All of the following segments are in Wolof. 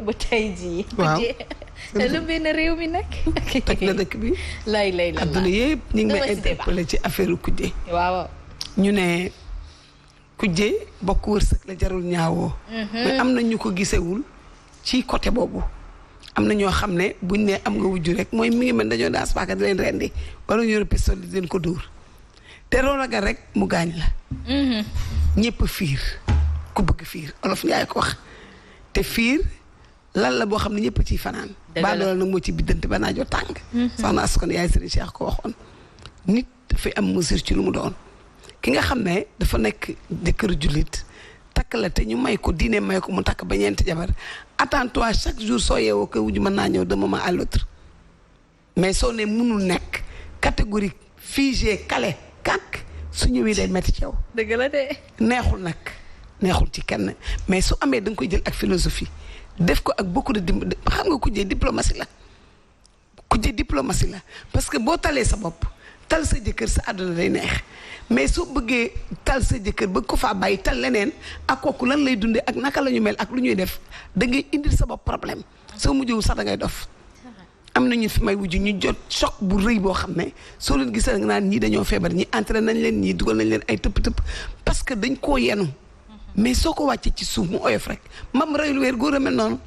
ba tey jii. waaw lu benn réew mi nag. teg na dëkk bi. lay la adduna yëpp ñu ngi may interpellé ci affaire kujje. waaw. ñu ne kujje bokk wërsëg la jarul ñaawoo. mais am na ñu ko gisewul ci côté boobu. am na ñoo xam ne buñ ne am nga wujju rek mooy mi ngi mel dañoo daas paaka di leen rendi wala ñu yor pistolet di leen ko dóor te loo ragal rek mu gaañ la. ñëpp fiir ku bëgg fiir olof Njaay ko wax te fiir lan la boo xam ne ñëpp ciy fanaan. baa doole nag moo ci biddante ba naajoo tàng. soxna Askan yaay Serigne Cheikh ko waxoon. nit dafay am mesure ci lu mu doon ki nga xam ne dafa nekk jëkkër jullit takk la te ñu may ko diine may ko mu takk ba ñeenti jabar attends-toi chaque jour soo yeewoo ko wujju mën naa ñëw de moment à l'autre mais soo ne mënul nekk catégorique figé calé kàkk su ñëwee day métti ci yow. dëgg la de. neexul nag neexul ci kenn mais su amee da nga koy jël ak philosophie def ko ak beaucoup de xam nga kujjee diplomatie la parce que boo talee sa bopp tal sa jëkkër sa àdduna day neex mais soo bëggee tal sa jëkkër bëgg ko faa bàyyi tal leneen ak kooku lan lay dundee ak naka la ñu mel ak lu ñuy def da ngay indil sa bopp problème soo mujjewul sax da ngay dof. am nañu fi may wujju ñu jot choc bu rëy boo xam ne soo leen gisee nga naan ñii dañoo feebar ñii entré nañ leen ñii dugal nañ leen ay tëpp parce que dañ koo yenu mais soo ko wàccee ci suuf mu oyof rek mam reyul weer góor a mel noonu.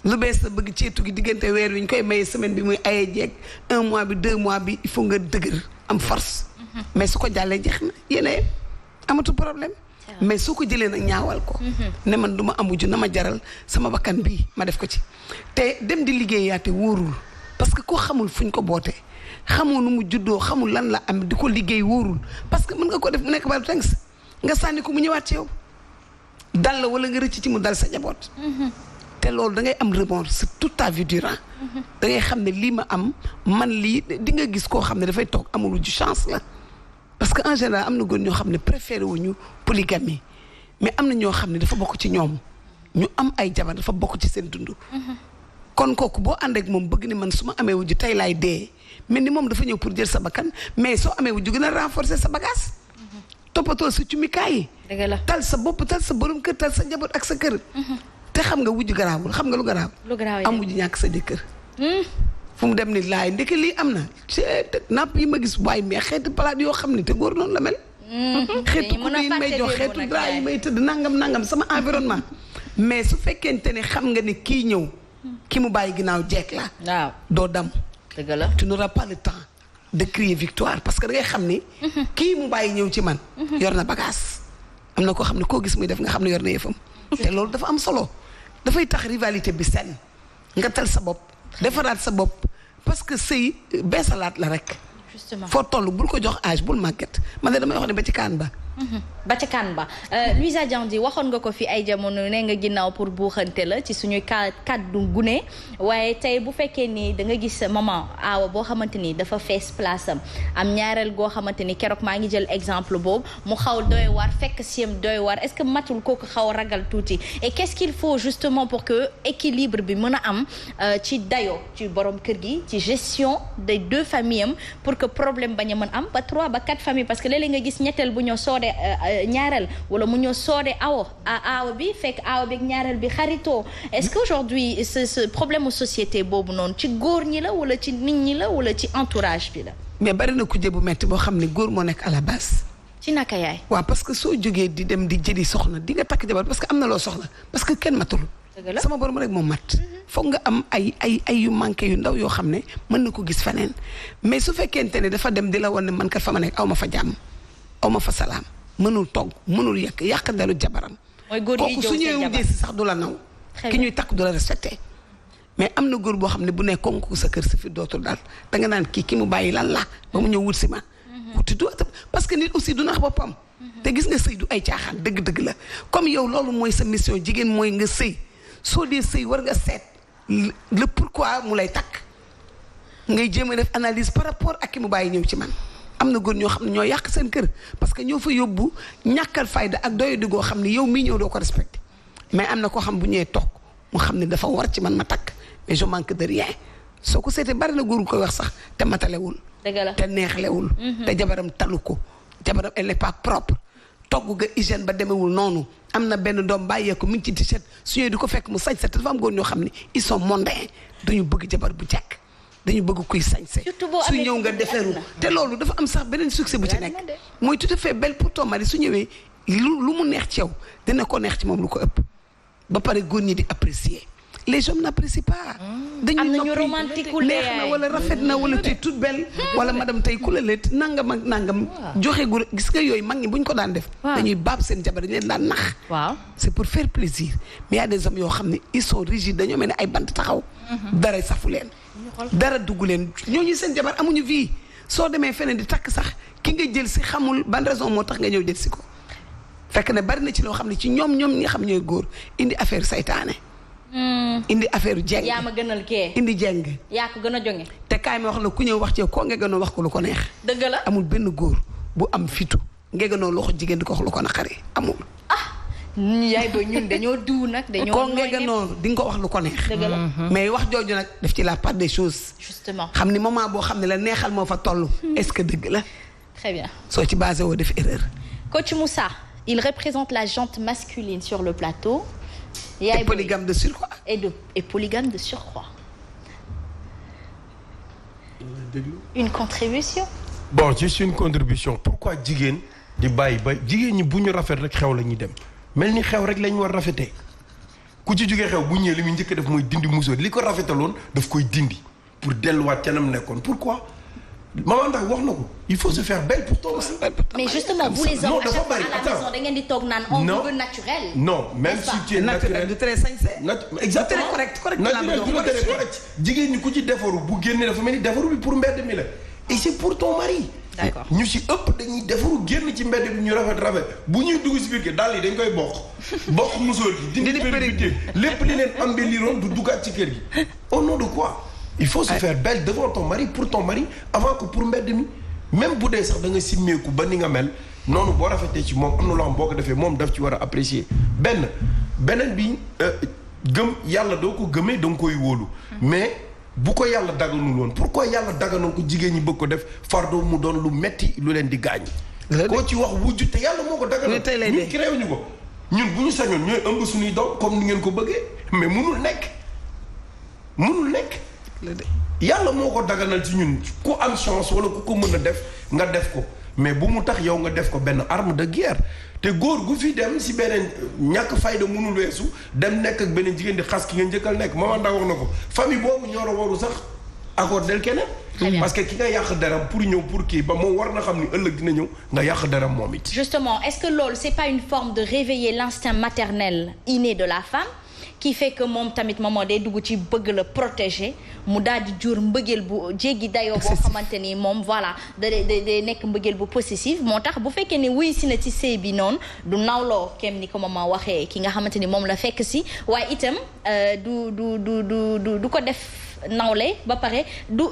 lu bees la bëgg ceetu gi diggante weer wi ñu koy maye semaine bi muy ayee jeeg 1 mois bi 2 mois bi il faut nga dëgër am force. mais su ko jàllee jeex na yéen amatu problème. mais su ko jëlee nag ñaawal ko. ne man du ma am wujju na ma jaral sama bakkan bii ma def ko ci. te dem di liggéeyaate wóorul parce que koo xamul fuñ ko bootee xamoo nu mu juddoo xamul lan la am di ko liggéey wóorul parce que mën nga ko def mu nekk balu tënks nga sànni ko mu ñëwaat ci yow dal la wala nga rëcc ci mu dal sa jaboot. te loolu da ngay am remords c'est toute ta vie durant. da ngay xam ne lii ma am man lii di nga gis koo xam ne dafay toog amul wujju chance la. parce que en général am na góor ñoo xam ne préféré wuñu polygamie mais am na ñoo xam ne dafa bokk ci ñoom ñu am ay jabar dafa bokk ci seen dund. kon kooku boo ànd ak moom bëgg ni man su ma amee wujju tey laay dee mais ni moom dafa ñëw pour jël sa bakkan mais soo amee wujju gën a renforcer sa bagage. toppatoo sa cumikaay yi. dëgg la tal sa bopp tal sa borom kër tal sa njaboot ak sa kër. te xam nga wujju garaawul xam nga lu garaaw. am wujju ñàkk sa jëkkër. fu mu dem ni laay ndeke lii am na napp yi ma gis waaye mais xeetu palaat yoo xam ne te góor noonu la mel. xeetu ku yi may jox xeetu drap yi may tëdd nangam sama environnement. mais su fekkente ne xam nga ne kii ñëw ki mu bàyyi ginnaaw jeeg la. waaw doo dam. dëgg la tu n'auras pas le temps de crier victoire parce que da ngay xam ni. kii mu bàyyi ñëw ci man. yor na bagage. am na koo xam ne koo gis muy def nga xam ne yor na yëfam. te loolu dafa am solo dafay tax rivalité bi senn nga tal sa bopp. defaraat sa bopp parce que sëy beesalaat la rek. justement foo toll bul ko jox âge bul màgget man de damay wax ne ba ci kaan ba. ba ca kan ba Louisa Diandi waxoon nga ko fi ay jamono ne nga ginnaaw pour buuxante la ci suñuy kàddu gune waaye tey bu fekkee ni da nga gis maman aawa boo xamante ni dafa fees place am ñaareel goo xamante ni keroog maa ngi jël exemple boobu mu xaw doy waar fekk siem doy waar est-ce que matul kooku xaw a ragal tuuti et qu'est-ce qu'il faut justement pour que équilibre bi mën a am ci dayo ci borom kër gi ci gestion des 2 familles am pour que problème bañ a mën am ba 3 ba 4 familles parce que léeg-léeg nga gis ñetteel bu ñoo soodee ñaareel wala mu ñëw soode aawa bi fekk aawa bi ak ñaareel bi xaritoo est-ce que aujourd'hui ce problème société boobu noonu ci góor ñi la wala ci nit ñi la wala ci entourage bi la. mais bari na kujje bu metti boo xam ne góor moo nekk à la base. ci naka yaay. waaw parce que soo jógee di dem di jëli soxna di nga takk jabar parce que am na loo soxla parce que kenn matul. sama borom rek moom mat. foog nga am ay yu manqué yu ndaw yoo xam ne mën na ko gis feneen mais su fekkente ne dafa dem di la wan ne man kat fa ma nekk aw ma fa jàmm aw ma fa salaam. mënul togg mënul yàq ndeelu jabaram. mooy góor yi kooku su ñëwee wujjee si sax du la naw. ki ñuy takk du la respecté. mais am na góor boo xam ne bu ne konku sa kër sa fi dootul daal danga naan ki mu bàyyi lan la ba mu ñëw wut si ma. wuti du parce que nit aussi du nax boppam. te gis nga sëy du ay caaxaan dëgg-dëgg la comme yow loolu mooy sa mission jigéen mooy nga sëy soo dee sëy war nga seet le pourquoi mu lay takk ngay jéem a def analyse par rapport ak ki mu bàyyi ñëw ci man. am na góor ñoo xam ne ñoo yàq seen kër parce que ñoo fa yóbbu ñàkkal fayda ak doy di goo xam ne yow mii ñëw doo ko respecté mais am na koo xam bu ñëwee toog mu xam ne dafa war ci man ma takk mais je manque de rien soo ko seetee bari na góor gu koy wax sax te matalewul. dëgg la te neexlewul. te jabaram talu ko jabaram elle n'est pas propre togg ga hygiène ba demewul noonu am na benn doom bàyyeeku mi ngi ci t-shirt su ñëwee di ko fekk mu sañse te dafa am góor ñoo xam ne ils sont mondains dañu bëgg jabar bu jekk dañu bëgg kuy sañse su ñëw nga deferu te loolu dafa am sax beneen succès bu ci nekk mooy tout à fait belle pour ton mari su ñëwee lu mu neex ci yow dina ko neex ci moom lu ko ëpp ba pare góor ñi di apprécier les hommes n'apprécient pas. dañuy noppi neex na wala rafet na wala tu es toute belle. wala madame tey ku la let nangam ak nangam. joxe gu gis nga yooyu mag ñi bu ñu ko daan def. dañuy baab seen jabar dañu leen daan nax. waaw c'est pour faire plaisir mais y a des hommes yoo xam ne ils sont rigides dañoo mel ne ay bant taxaw. dara safu leen. dara dugg leen ñooñu seen jabar amuñu vie soo demee feneen di takk sax ki nga jël si xamul ban raison moo tax nga ñëw jël si ko. fekk ne bari na ci loo xam ne ci ñoom ñi nga xam ñooy góor indi affaire saytaane. indi affaire jeng. yaa ma gënal kee. indi jeng. yaa ko gën a jonge. te kaay ma wax la ku ñëw wax ci koo ngegganoo wax ko lu ko neex. dëgg la amul benn góor bu am fitu ngegganoo loxo jigéen di ko wax lu ko naqari amul. yaay ba ñun dañoo diw nag. dañoo koo ngegganoo di nga ko wax lu ko neex. dëgg la mais wax jooju nag def ci la part des choses. justement xam ni moment boo xam ne la neexal moo fa toll. est-ce que dëgg la. très bien. soo ci basé woo def erreur. Coach Moussa, il représente la jante masculine sur le plateau. Et polygame de surcroît. Et polygame de surcroît. Une contribution. Bon, juste une contribution. Pourquoi jigéen di bàyyi ba jigéen ñi bu ñu rafet rek xew la ñuy dem mel ni xew rek lañ war rafetee ku ci jógee xew bu ñëwee li muy njëkk a def mooy dindi musóor li ko rafetaloon daf koy dindi pour delluwaat ca nam nekkoon pourquoi. maman ndax wax na ko il faut se faire belle pour toi. mais justement vous les hommes à chaque fois à la maison da ngeen di toog naan on veut naturel. non même si tu es naturel du très sincère. exactement correct naturel du la tere correct jigéen ñi ku ci defaru bu génne dafa mel ni defaru bi pour mbedd mi la et c'est pour ton mari. d'accord ñu si ëpp dañuy defaru génn ci mbedd bi ñu rafet bu ñuy dugg si biir gi daal yi dañ koy bokk musóor gi dindi périmité lépp li leen embelliroon du duggaat ci kër gi au nom de quoi. il faut se faire belle devant ton mari pour ton mari avant que pour mbedd mi même bu dee sax da nga simmeeku ba ni nga mel noonu boo rafetee ci moom am na loo xam boo ko defee moom daf ci war a apprécier beneen bi gëm yàlla doo ko gëmee da nga koy wóolu mais bu ko yàlla daganul woon pourquoi yàlla daganoon ko jigéen ñi bëgg ko def fardo mu doon lu metti lu leen di gaañ koo ci wax wujju te yàlla moo ko daganal ñun créé ñu ko ñun bu ñu sañoon ñooy ëmb suñuy doom comme ni ngeen ko bëggee mais munul nekk yàlla moo ko daganal ci ñun ku am chance wala ku ko mën a def nga def ko mais bu mu tax yow nga def ko benn arme de guerre te góor gu fi dem si beneen ñàkk fayda mënul weesu dem nekk ak beneen jigéen di xas ki nga njëkkal nekk maman daa wax na ko famille boobu ñoo la waru sax accordel keneen parce que ki nga yàq deram pour ñëw pour kii ba moom war na xam ni ëllëg dina ñëw nga yàq deram moom it. justement est-ce que loolu c'est pas une forme de réveiller l'instinct maternel inné de la femme qui fait que moom tamit maman day dugg ci bëgg la protéger mu daal di jur mbëggeel bu jéggi dayoo boo xamante ni moom voilà day nekk mbëggeel bu possessif moo tax bu fekkee ni wuy si na ci sëy bi noonu du nawloo kem ni ko maman waxee ki nga xamante ni moom la fekk si waaye itam du ko def nawle ba pare du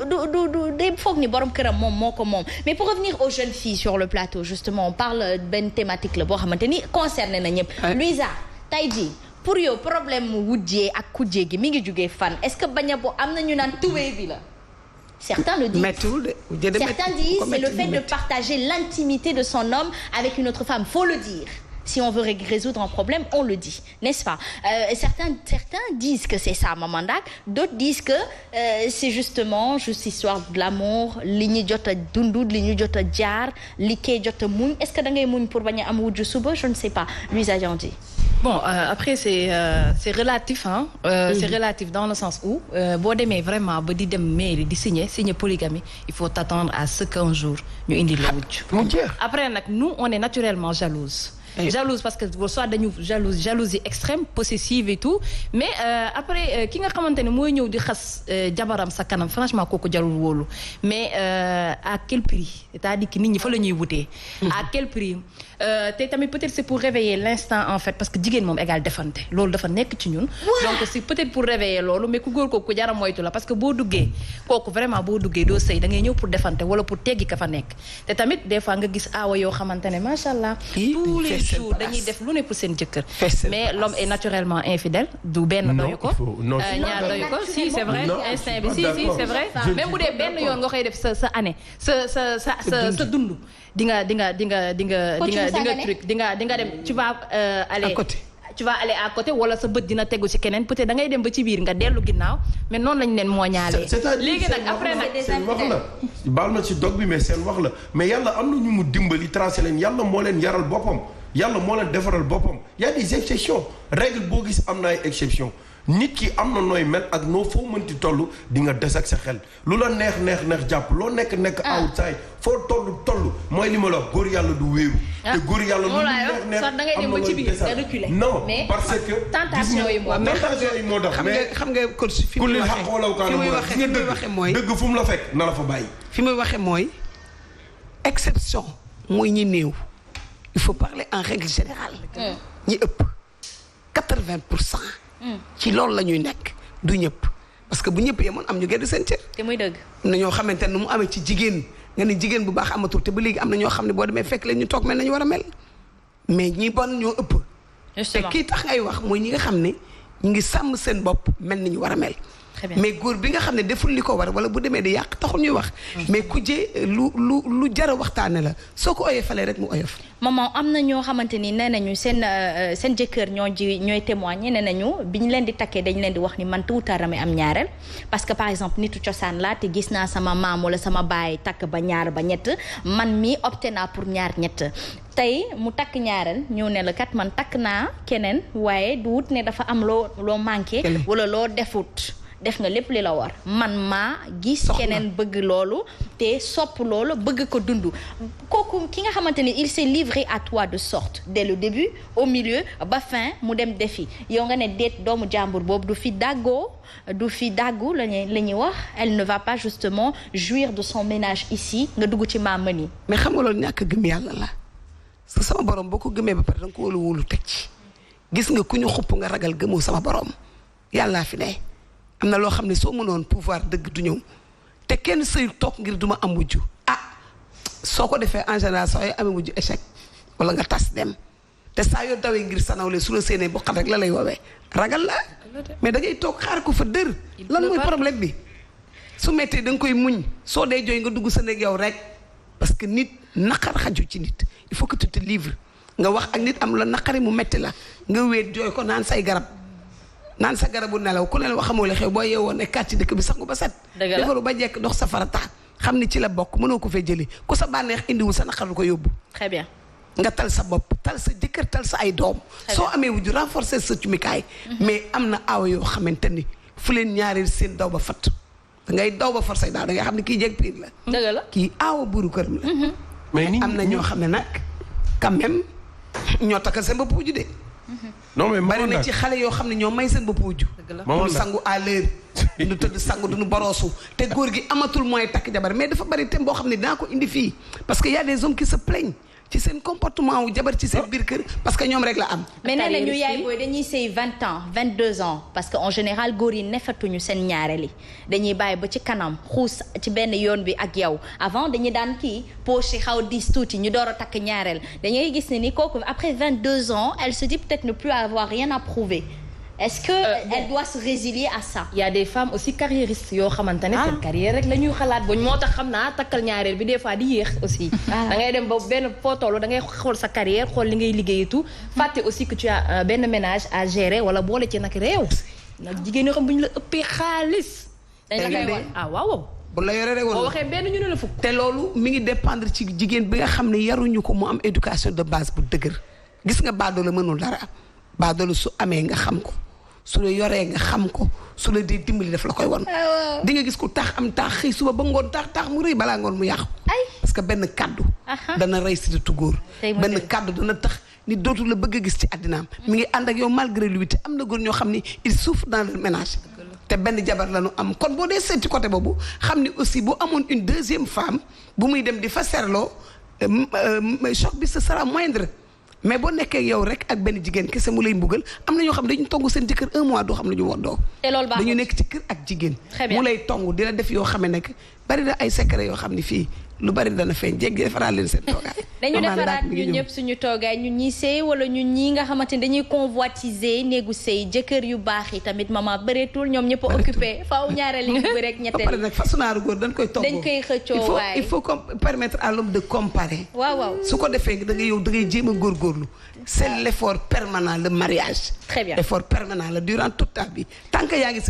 day foog ni borom këram moom moo ko moom mais pour revenir aux jeunes filles sur le plateau justement on parle benn thématique la boo xamante ni concerné na ñëpp Louisa tey jii pour yow problème mu wujjee ak kujjee gi mi ngi jugee fan est-ce que bañ a bo am na ñu naan tubéy bi la certains le disent certains disent c'est le fait de partager l'intimité de son homme avec une autre femme faut le dire si on veut résoudre un problème on le dit n'est-ce pas certains disent que c'est ça Maman Ndak d'autres disent que c'est justement juste histoire de l'amour li ñu jot a dund li ñu jot a jaar li kee jot a muñ est-ce que da ngay muñ pour bañ a am wujju suba je ne sais pas Louisa Diandi. Bon après c'est relatif hein c'est relatif dans le sens où boo demee vraiment ba di dem mairie di signer polygamie il faut t'attendre à ce qu'un jour ñu indi la wujj après nag nous on est naturellement jalouse parce que soit dañu jalousie extrême possessive et tout mais après ki nga xamante ne mooy ñëw di xas jabaram sa kanam franchement kooku jarul wóolu mais à quel prix c'est-à-dire que nit ñi fa la ñuy wutee à quel prix te tamit peut-être c'est pour réveiller l'instinct en fait parce que jigéen moom égal defante loolu dafa nekk ci ñun donc c'est peut-être pour réveiller loolu mais ku góor kooku jara moytu la parce que boo duggee kooku vraiment boo duggee doo sëy da ngay ñëw pour defante wala pour teggi ka fa nekk te tamit des fois nga gis aawa yoo xamante ne macha allah tous les jour dañuy def lu ne pour seen jëkkër mais l'homme est naturellement infidèle du benn doyu ko ñaar doyu ko si c'est vrai instinct bi si c'est vrai même bu dee benn yoon nga koy def sa année sa dund di nga truc di nga dem tu vas aller tu vas aller à côté wala sa bët dina tegu ci keneen peut-être da ngay dem ba ci biir nga dellu ginnaaw mais noonu lañu leen moo ñaalee léegi nag après nag seen wax la baal ma ci dog bi mais seen wax la mais yàlla am na ñu mu dimbali tracé leen yàlla moo leen yaral boppam yàlla moo leen defaral boppam y a des exceptions règle boo gis am na ay exceptions nit ki am na nooy mel ak noo foo mënti toll di nga des ak sa xel lu la neex jàpp loo nekk outside foo toll mooy li ma la wax góor yàlla du wéeru te góor yàlla lu neex da ngay dem ba ci biir nga reculer non parce que tentation yi moo tax mais xam nga coach fi muy waxee mooy dëgg fu mu la fekk na la fa bàyyi fi muy waxee mooy exception mooy ñi néew il faut parler en règle générale ñi ëpp 80% ci loolu la ñuy nekk du ñëpp parce que bu ñëpp yemoon am ñu gedd seen cër. te muy dëgg. am na ñoo xamante ne nu mu amee ci jigéen nga ne jigéen bu baax amatul te ba léegi am na ñoo xam ne boo demee fekk leen ñu toog mel nañu war a mel mais ñi bon ñoo ëpp. te kii tax ngay wax mooy ñi nga xam ne ñu ngi sàmm seen bopp mel ni ñu war a mel. mais góor bi nga xam ne deful li ko war wala bu demee di yàq taxul ñuy wax. mais ku jee lu jar a waxtaane la soo ko oyofalee rek mu oyof. maman am na ñoo xamante ni nee nañu seen jëkkër ñooy témoigner nee nañu bi ñu leen di takkee dañ leen di wax ni man tuutaaramay am ñaareel parce que par exemple nitu cosaan laa te gis naa sama maam wala sama baay takk ba ñaar ba ñett man mi opté naa pour ñaar ñett. tey mu takk ñaareel ñëw ne la kat man takk naa keneen waaye du wut ne dafa am loo manqué wala loo defut. def nga lépp li la war man maa gis keneen bëgg loolu te sopp loolu bëgg ko dund kooku ki nga xamante ni il s'est livré à toi de sorte dès le début au milieu ba fin mu dem defi yow nga ne déet doomu jàmbur boobu du fi dàggu la ñuy wax elle ne va pas justement jouir de son ménage ici nga dugg ci maama ni mais xam nga loolu ñàkk gëm yàlla la parce que sama borom boo ko gëmee ba pare danga ko wóolu teg ci gis nga ku ñu xupp nga ragal gëmoo sama borom yàllaa fi ne am na loo xam ne soo mënoon pouvoir dëgg du ñëw te kenn sëy toog ngir duma am wujju soo ko defee en général soo amee wujju échec wala nga tas dem te saa yoo dawee ngir sa nawle su la séenee bokkat rek la lay woowee ragal la mais da ngay toog xaar ko fa dër lan mooy problème bi su mettee da nga koy muñ soo dee jooy nga dugg sa néeg yow rek parce que nit naqar xaju ci nit il faut que tu te livres nga wax ak nit am la naqari mu metti la nga wéet jooy ko naan say garab naan sa garabu nelaw ku ne la xamoo la xew boo yeewoon ne kàcc ci dëkk bi sangu ba set defaru ba jekk dox sa farata xam ni ci la bokk mënoo ko fee jëli ku sa bànneex indiwul sa naqar lu ko yóbbu très bien nga tal sa bopp tal sa jëkkër tal sa ay doom soo amee wujju renforcer sa cumikaay mais am na aawa yoo xamante ni fu leen ñaareel seen daw ba fatt da ngay daw ba forcé daal da ngay xam ne kii jeg piir la dëgg la kii aawa buuru këram la mais am na ñoo xam ne nag quand même ñoo takkal seen bopp wujju de non mais bari na ci xale yoo xam ne ñoo may seen bopp wujju duñu sangu à l'heure duñu tëdd sangu duñu boroosu te góor gi amatul moyen takk jabar mais dafa bari thème boo xam ne dinaa ko indi fii parce que y a des hommes qui se plaignent ci seen comportement wu jabar ci seen biir kër parce que ñoom rek la am mais nee na ñu yaay booy dañuy sëy 20 ans 22 ans parce que en général góor yi nefatuñu seen ñaareel yi dañuy bàyyi ba ci kanam xuus ci benn yoon bi ak yow avant dañuy daan kii poche xaw diis tuuti ñu door a takk ñaareel dañuy gis ne ni kooku après 22 ans elle se dit peut-être ne plus avoir rien à prouver est-ce que elle doit se résilier à ça. Il y a des femmes aussi carriéristes yoo xamante ne seen carrière rek la ñuy xalaat ba moo tax xam naa takkal ñaareel bi des fois di yéex aussi. da ngay dem ba benn foo toll da ngay xool sa carrière xool li ngay liggéeyatu. fàtte aussi que tu as benn ménage à gérer wala boole ci nag réew. nag jigéen ñoo xam bu ñu la ëppee xaalis. dañ la koy wax waaw. bu la yoree rek boo waxee benn ñu ne la fukk. te loolu mi ngi dépendre ci jigéen bi nga xam ne yaruñu ko mu am éducation de base bu dëgër gis nga baadoo la mënul dara baadoo la su amee nga xam ko. su la yoree nga xam ko su la dee dimbali daf la koy won di nga gis ko tax am tax xëy suba ba ngoon tax mu rëy balaa ngoon mu yàqu parce que benn kaddu dana rey si tu góor benn kaddu dana tax nit dootu la bëgg a gis ci àddinaam mi ngi ànd ak yow malgré lui te am na góor ñoo xam ni il souffre dans leur ménage te benn jabar la ñu am kon boo dee seet ci côté boobu xam ni aussi bu amoon une deuxième femme bu muy dem di fa serloo choc bi ce sera moindre mais boo nekkee yow rek ak benn jigéen kese mu lay mbugal am na ñoo xam ne dañu tong seen jëkkër 1 mois doo xam ne ñu woddoo dañu nekk ci kër ak jigéen mu lay tong dina def yoo xam ne nag bari na ay secret yoo xam ne fii lu bari dana feeñ jéeg ji defaraat leen seen toogaay. dañu defaraat ñun ñëpp suñu toogaay ñun ñi sëy wala ñun ñi nga xamante ni dañuy convoitiser néegu sëy jëkkër yu baax yi tamit maman bëreetul ñoom ñëpp a occupé faaw ñaareel yi bu rek ñetteel. ba pare nag façonnaaru góor dañ koy toggoo. dañ koy xëccoo waay il faut permettre à l'homme de comparer. waaw su ko defee da ngay jéem a góorgóorlu. c'est l'effort permanent le mariage. très bien effort permanent la durant toute ta vie tant que yaa ngi